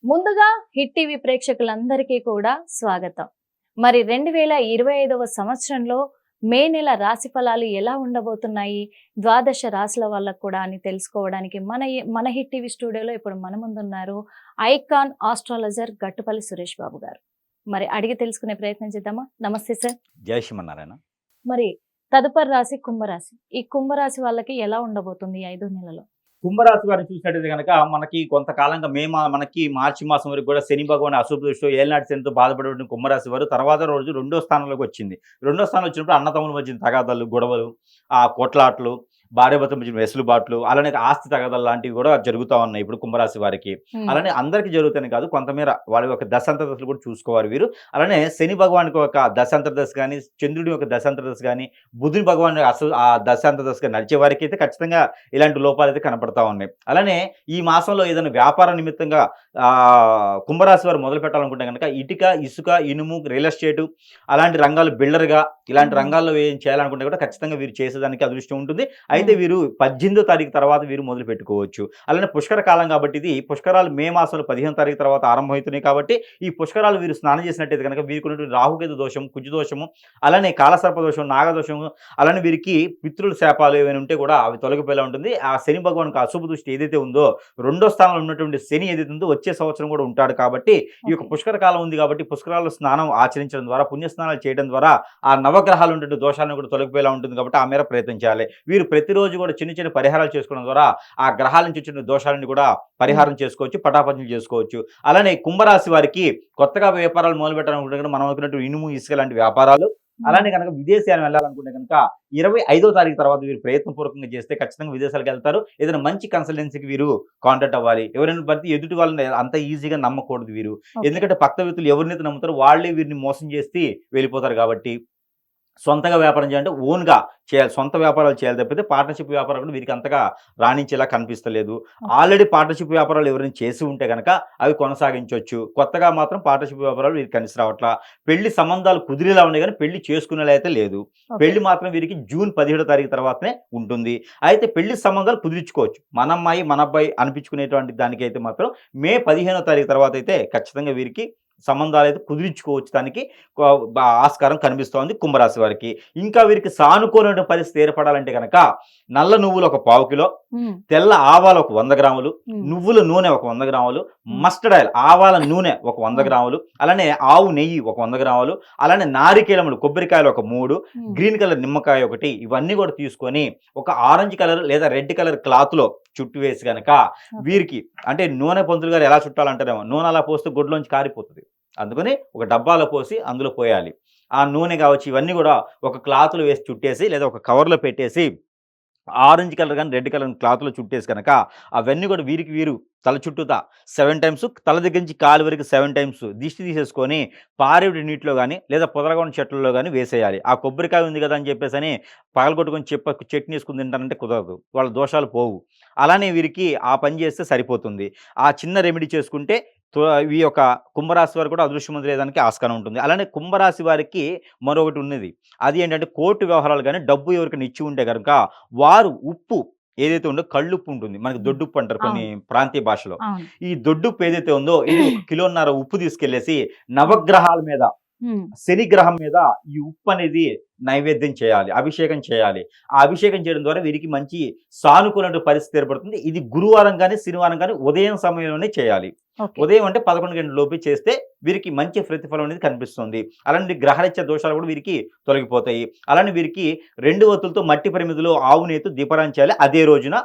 ముందుగా hit TV ప్రేక్షకులందరికీ కూడా స్వాగతం. మరి 2025వ సంవత్సరంలో మే నెల రాశి ఫలాలు ఎలా ఉండబోతున్నాయి, ద్వాదశ రాశుల వాళ్ళకు కూడా అని తెలుసుకోవడానికి మన హిట్ టీవీ స్టూడియోలో ఇప్పుడు మన ముందున్నారు ఐకాన్ ఆస్ట్రాలజర్ గట్టుపల్లి సురేష్ బాబు గారు. మరి అడిగి తెలుసుకునే ప్రయత్నం చేద్దామా? నమస్తే సార్. జై శ్రీమన్నారాయణ. మరి తదుపరి రాశి కుంభరాశి. ఈ కుంభరాశి వాళ్ళకి ఎలా ఉండబోతుంది ఈ 5 నెలలో? కుంభరాశి వారిని చూసినట్టయితే కనుక మనకి కొంతకాలంగా మనకి మార్చి మాసం వరకు కూడా శని భగవాన్ అశుభ దృష్టిలో ఏళ్ళనాటి శనితో బాధపడే కుంభరాశి వారు తర్వాత రోజు రెండో స్థానంలోకి వచ్చింది. రెండో స్థానంలో వచ్చినప్పుడు అన్నతమ్ముల మధ్య తగాదాలు, గొడవలు, ఆ కొట్లాట్లు, భార్యాభర్తల మధ్య వెసులుబాట్లు, అలానే ఆస్తి తగాదాలు లాంటివి కూడా జరుగుతూ ఉన్నాయి ఇప్పుడు కుంభరాశి వారికి. అలానే అందరికీ జరుగుతాయి కాదు, కొంతమేర వాళ్ళ యొక్క దశాంతర దశలు కూడా చూసుకోవాలి వీరు. అలానే శని భగవానికి ఒక దశాంతర దశ కానీ, చంద్రుడి యొక్క దశాంతర దశ కానీ, బుధుని భగవాన్ ఆ దశాంతర దశగా నడిచే వారికి అయితే ఖచ్చితంగా ఇలాంటి లోపాలు అయితే కనపడతా ఉన్నాయి. అలానే ఈ మాసంలో ఏదైనా వ్యాపార నిమిత్తంగా కుంభరాశి వారు మొదలు పెట్టాలనుకుంటే కనుక ఇటుక, ఇసుక, ఇనుము, రియల్ ఎస్టేటు అలాంటి రంగాలు, బిల్డర్గా ఇలాంటి రంగాల్లో ఏం చేయాలనుకుంటే కూడా ఖచ్చితంగా వీరు చేసేదానికి అదృష్టం ఉంటుంది. అయితే వీరు 18వ తారీఖు తర్వాత వీరు మొదలు పెట్టుకోవచ్చు. అలానే పుష్కర కాలం కాబట్టి ఇది పుష్కరాలు మే మాసంలో 15వ తారీఖు తర్వాత ఆరంభమవుతున్నాయి కాబట్టి ఈ పుష్కరాలు వీరు స్నానం చేసినట్టయితే కనుక వీరికి రాహుకేతు దోషం, కుజు దోషము, అలానే కాలసర్ప దోషం, నాగదోషము, అలానే వీరికి పితృల శాపాలు ఏమైనా ఉంటే కూడా అవి తొలగిపోయేలా ఉంటుంది. ఆ శని భగవానికి అశుభ దృష్టి ఏదైతే ఉందో, రెండో స్థానంలో ఉన్నటువంటి శని ఏదైతే ఉందో వచ్చే సంవత్సరం కూడా ఉంటాడు కాబట్టి ఈ యొక్క పుష్కర కాలం ఉంది కాబట్టి పుష్కరాల్లో స్నానం ఆచరించడం ద్వారా, పుణ్యస్నానాలు చేయడం ద్వారా ఆ నవగ్రహాలు ఉండే దోషాలను కూడా తొలగిపోయేలా ఉంటుంది కాబట్టి ఆ మేర ప్రయత్నం చేయాలి. వీరు ప్రతిరోజు కూడా చిన్న చిన్న పరిహారాలు చేసుకోవడం ద్వారా ఆ గ్రహాల నుంచి వచ్చిన దోషాలను కూడా పరిహారం చేసుకోవచ్చు, పటాపంచలు చేసుకోవచ్చు. అలానే కుంభరాశి వారికి కొత్తగా వ్యాపారాలు మొదలు పెట్టాలనుకుంటే మనం అనుకున్నట్టు ఇనుము, ఇసుక లాంటి వ్యాపారాలు, అలానే కనుక విదేశాలు వెళ్ళాలనుకుంటే కనుక 25వ తారీఖు తర్వాత వీరు ప్రయత్నపూర్వకంగా చేస్తే ఖచ్చితంగా విదేశాలకు వెళ్తారు. ఏదైనా మంచి కన్సల్టెన్సీకి వీరు కాంటాక్ట్ అవ్వాలి. ఎవరైనా బట్టి ఎదుటి వాళ్ళని అంత ఈజీగా నమ్మకూడదు వీరు. ఎందుకంటే పక్క వ్యక్తులు ఎవరినైతే నమ్ముతారో వాళ్ళే వీరిని మోసం చేసి వెళ్ళిపోతారు కాబట్టి సొంతగా వ్యాపారం చేయాలంటే ఓన్గా చేయాలి, సొంత వ్యాపారాలు చేయాలి తప్పితే పార్ట్నర్షిప్ వ్యాపారాలు కూడా వీరికి అంతగా రాణించేలా కనిపిస్తలేదు. ఆల్రెడీ పార్ట్నర్షిప్ వ్యాపారాలు ఎవరైనా చేసి ఉంటే కనుక అవి కొనసాగించవచ్చు. కొత్తగా మాత్రం పార్ట్నర్షిప్ వ్యాపారాలు వీరికి కలిసి రావట్లా. పెళ్లి సంబంధాలు కుదిరేలా ఉన్నాయి కానీ పెళ్లి చేసుకునేలా అయితే లేదు. పెళ్లి మాత్రం వీరికి జూన్ 17వ తారీఖు తర్వాతనే ఉంటుంది. అయితే పెళ్లి సంబంధాలు కుదిరించుకోవచ్చు, మన అమ్మాయి మన అబ్బాయి అనిపించుకునేటువంటి దానికైతే మాత్రం మే 15వ తారీఖు తర్వాత అయితే ఖచ్చితంగా వీరికి సంబంధాలు అయితే కుదిరించుకోవచ్చు. దానికి ఆస్కారం కనిపిస్తోంది కుంభరాశి వారికి. ఇంకా వీరికి సానుకూలమైన పరిస్థితి ఏర్పడాలంటే కనుక నల్ల నువ్వులు ఒక 1/4 కిలో, తెల్ల ఆవాలు ఒక 100 గ్రాములు, నువ్వుల నూనె ఒక 100 గ్రాములు, మస్టర్డ్ ఆయిల్ ఆవాల నూనె ఒక 100 గ్రాములు, అలానే ఆవు నెయ్యి ఒక 100 గ్రాములు, అలానే నారికేలములు కొబ్బరికాయలు ఒక 3, గ్రీన్ కలర్ నిమ్మకాయ ఒకటి, ఇవన్నీ కూడా తీసుకొని ఒక ఆరెంజ్ కలర్ లేదా రెడ్ కలర్ క్లాత్లో చుట్టు వేసి కనుక వీరికి అంటే నూనె పంతులు గారు ఎలా చుట్టాలంటారేమో, నూనె అలా పోస్తే గుడ్లోంచి కారిపోతుంది, అందుకని ఒక డబ్బాలో పోసి అందులో పోయాలి. ఆ నూనె కావచ్చు ఇవన్నీ కూడా ఒక క్లాత్లో వేసి చుట్టేసి లేదా ఒక కవర్లో పెట్టేసి ఆరెంజ్ కలర్ కానీ రెడ్ కలర్ క్లాత్లో చుట్టేసి కనుక అవన్నీ కూడా వీరు తల చుట్టూతా 7 టైమ్స్, తల దగ్గర నుంచి కాలు వరకు 7 టైమ్స్ దిష్టి తీసేసుకొని పారేడు నీటిలో కానీ లేదా పొదలగొండ చెట్లలో కానీ వేసేయాలి. ఆ కొబ్బరికాయ ఉంది కదా అని చెప్పేసి అని పగలగొట్టుకొని చట్నీ వేసుకుని తింటానంటే కుదరదు, వాళ్ళ దోషాలు పోవు. అలానే వీరికి ఆ పని చేస్తే సరిపోతుంది. ఆ చిన్న రెమెడీ చేసుకుంటే ఈ యొక్క కుంభరాశి వారు కూడా అదృష్టవంతులేదానికి ఆస్కారం ఉంటుంది. అలానే కుంభరాశి వారికి మరొకటి ఉన్నది, అది ఏంటంటే కోర్టు వ్యవహారాలు కానీ డబ్బు ఎవరికైనా ఇచ్చి ఉంటే కనుక వారు ఉప్పు ఏదైతే ఉందో కళ్ళుప్పు ఉంటుంది, మనకి దొడ్డుప్పు అంటారు కొన్ని ప్రాంతీయ భాషలో. ఈ దొడ్డుప్పు ఏదైతే ఉందో ఇది 1.5 కిలోన్నర ఉప్పు తీసుకెళ్లేసి నవగ్రహాల మీద, శని గ్రహం మీద ఈ ఉప్పు అనేది నైవేద్యం చేయాలి, అభిషేకం చేయాలి. ఆ అభిషేకం చేయడం ద్వారా వీరికి మంచి సానుకూల పరిస్థితి ఏర్పడుతుంది. ఇది గురువారం కానీ శనివారం కానీ ఉదయం సమయంలోనే చేయాలి. ఉదయం అంటే 11 గంటల లోపు చేస్తే వీరికి మంచి ప్రతిఫలం అనేది కనిపిస్తుంది. అలాంటి గ్రహరీత్యా దోషాలు కూడా వీరికి తొలగిపోతాయి. అలానే వీరికి 2 ఒత్తులతో మట్టి పరిమితిలో ఆవు నేతితో దీపారాధన చేయాలి అదే రోజున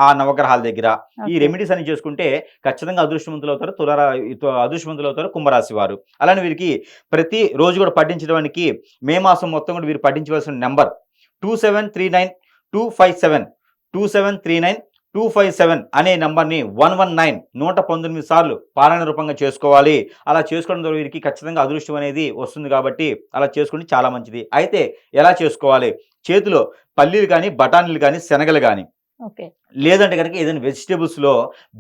ఆ నవగ్రహాల దగ్గర. ఈ రెమెడీస్ అని చేసుకుంటే ఖచ్చితంగా అదృష్టవంతులు అవుతారు కుంభరాశి వారు. అలానే వీరికి ప్రతి రోజు కూడా పఠించడానికి మే మాసం మొత్తం కూడా వీరు పఠించవలసిన నెంబర్ 2739 అనే నంబర్ని 119 సార్లు పారాయణ రూపంగా చేసుకోవాలి. అలా చేసుకోవడం ద్వారా వీరికి ఖచ్చితంగా అదృష్టం అనేది వస్తుంది కాబట్టి అలా చేసుకుంటే చాలా మంచిది. అయితే ఎలా చేసుకోవాలి? చేతిలో పల్లీలు కానీ, బఠానీలు కానీ, శనగలు కానీ, లేదంటే కనుక ఏదైనా వెజిటేబుల్స్లో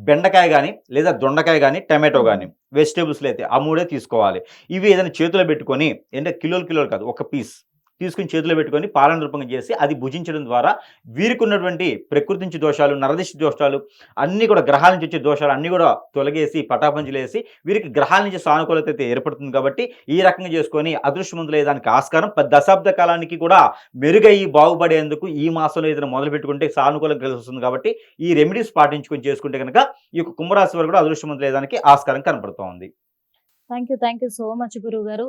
బెండకాయ కానీ లేదా దొండకాయ కానీ టమాటో కానీ వెజిటేబుల్స్లో అయితే ఆ 3 తీసుకోవాలి. ఇవి ఏదైనా చేతిలో పెట్టుకొని అంటే కిలోలు కాదు, ఒక పీస్ తీసుకుని చేతిలో పెట్టుకొని పాలన రూపంగా చేసి అది భుజించడం ద్వారా వీరికి ఉన్నటువంటి ప్రకృతి నుంచి దోషాలు, నరదిష్టి దోషాలు అన్నీ కూడా గ్రహాల నుంచి వచ్చే దోషాలు అన్నీ కూడా తొలగేసి పటాపంచలేసి వీరికి గ్రహాల నుంచి సానుకూలత అయితే ఏర్పడుతుంది. కాబట్టి ఈ రకంగా చేసుకొని అదృష్టవంతులయ్యేదానికి ఆస్కారం 10 దశాబ్ద కాలానికి కూడా మెరుగయ్యి బాగుపడేందుకు ఈ మాసంలో ఏదైనా మొదలు పెట్టుకుంటే సానుకూలంగా కలిసి వస్తుంది. కాబట్టి ఈ రెమెడీస్ పాటించుకొని చేసుకుంటే కనుక ఈ యొక్క కుంభరాశి వారు కూడా అదృష్టవంతులయ్యేదానికి ఆస్కారం కనపడుతోంది. థ్యాంక్ యూ సో మచ్ గురువు గారు.